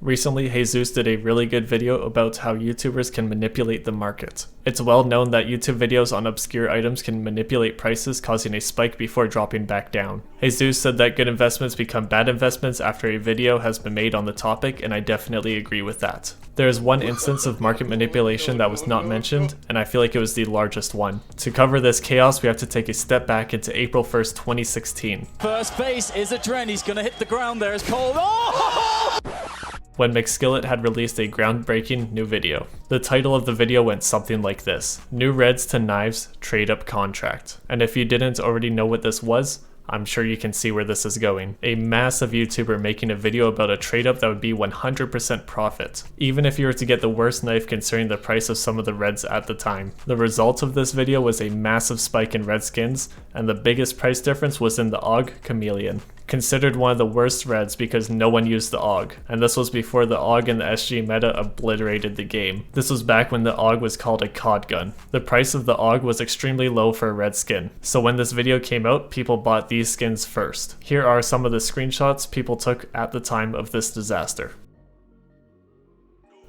Recently, Jesus did a really good video about how YouTubers can manipulate the market. It's well known that YouTube videos on obscure items can manipulate prices, causing a spike before dropping back down. Jesus said that good investments become bad investments after a video has been made on the topic, and I definitely agree with that. There is one instance of market manipulation that was not mentioned, and I feel like it was the largest one. To cover this chaos, we have to take a step back into April 1st, 2016. First base is a trend. He's going to hit the ground there. It's cold. Oh! When McSkillet had released a groundbreaking new video. The title of the video went something like this: New Reds to Knives Trade Up Contract. And if you didn't already know what this was, I'm sure you can see where this is going. A massive YouTuber making a video about a trade up that would be 100% profit, even if you were to get the worst knife considering the price of some of the reds at the time. The result of this video was a massive spike in red skins, and the biggest price difference was in the AUG Chameleon. Considered one of the worst reds because no one used the AUG, and this was before the AUG and the SG meta obliterated the game. This was back when the AUG was called a COD gun. The price of the AUG was extremely low for a red skin, so when this video came out, people bought these skins first. Here are some of the screenshots people took at the time of this disaster.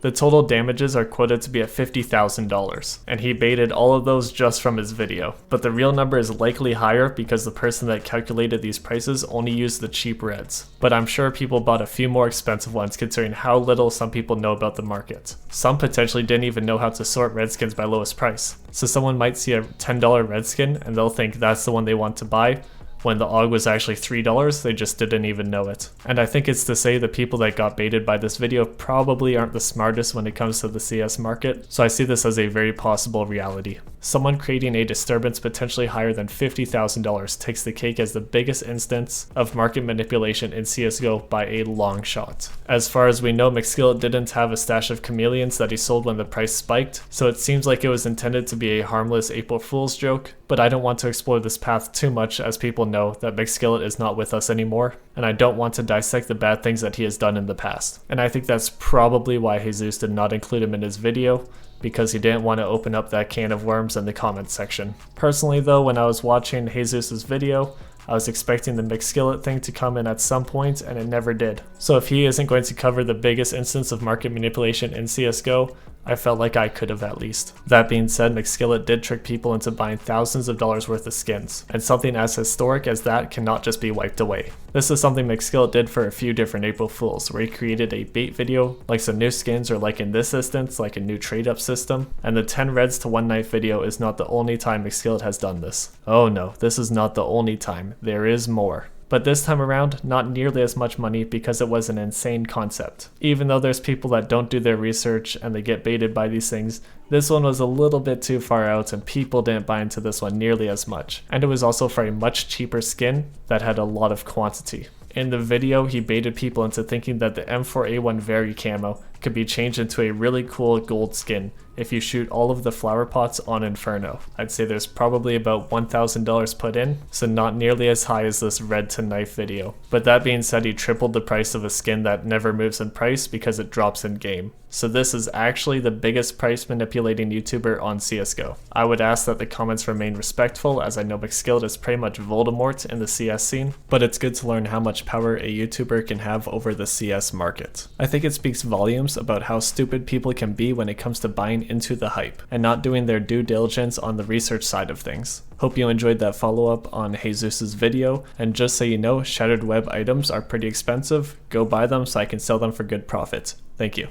The total damages are quoted to be at $50,000, and he baited all of those just from his video. But the real number is likely higher because the person that calculated these prices only used the cheap reds. But I'm sure people bought a few more expensive ones considering how little some people know about the market. Some potentially didn't even know how to sort red skins by lowest price. So someone might see a $10 red skin and they'll think that's the one they want to buy, when the AUG was actually $3, they just didn't even know it. And I think it's to say the people that got baited by this video probably aren't the smartest when it comes to the CS market, so I see this as a very possible reality. Someone creating a disturbance potentially higher than $50,000 takes the cake as the biggest instance of market manipulation in CSGO by a long shot. As far as we know, McSkillet didn't have a stash of chameleons that he sold when the price spiked, so it seems like it was intended to be a harmless April Fool's joke, but I don't want to explore this path too much as people know that McSkillet is not with us anymore, and I don't want to dissect the bad things that he has done in the past. And I think that's probably why Jesus did not include him in his video, because he didn't want to open up that can of worms in the comments section. Personally though, when I was watching Jesus's video, I was expecting the McSkillet thing to come in at some point, and it never did. So if he isn't going to cover the biggest instance of market manipulation in CSGO, I felt like I could have at least. That being said, McSkillet did trick people into buying thousands of dollars worth of skins, and something as historic as that cannot just be wiped away. This is something McSkillet did for a few different April Fools, where he created a bait video, like some new skins, or like in this instance, like a new trade up system, and the 10 reds to 1 knife video is not the only time McSkillet has done this. Oh no, this is not the only time, there is more. But this time around, not nearly as much money because it was an insane concept. Even though there's people that don't do their research and they get baited by these things, this one was a little bit too far out and people didn't buy into this one nearly as much. And it was also for a much cheaper skin that had a lot of quantity. In the video, he baited people into thinking that the M4A1 Very camo could be changed into a really cool gold skin if you shoot all of the flower pots on Inferno. I'd say there's probably about $1,000 put in, so not nearly as high as this red to knife video. But that being said, he tripled the price of a skin that never moves in price because it drops in game. So this is actually the biggest price manipulating YouTuber on CSGO. I would ask that the comments remain respectful, as I know McSkillet is pretty much Voldemort in the CS scene, but it's good to learn how much power a YouTuber can have over the CS market. I think it speaks volumes about how stupid people can be when it comes to buying into the hype and not doing their due diligence on the research side of things. Hope you enjoyed that follow-up on Jesus's video, and just so you know, Shattered Web items are pretty expensive. Go buy them so I can sell them for good profit. Thank you.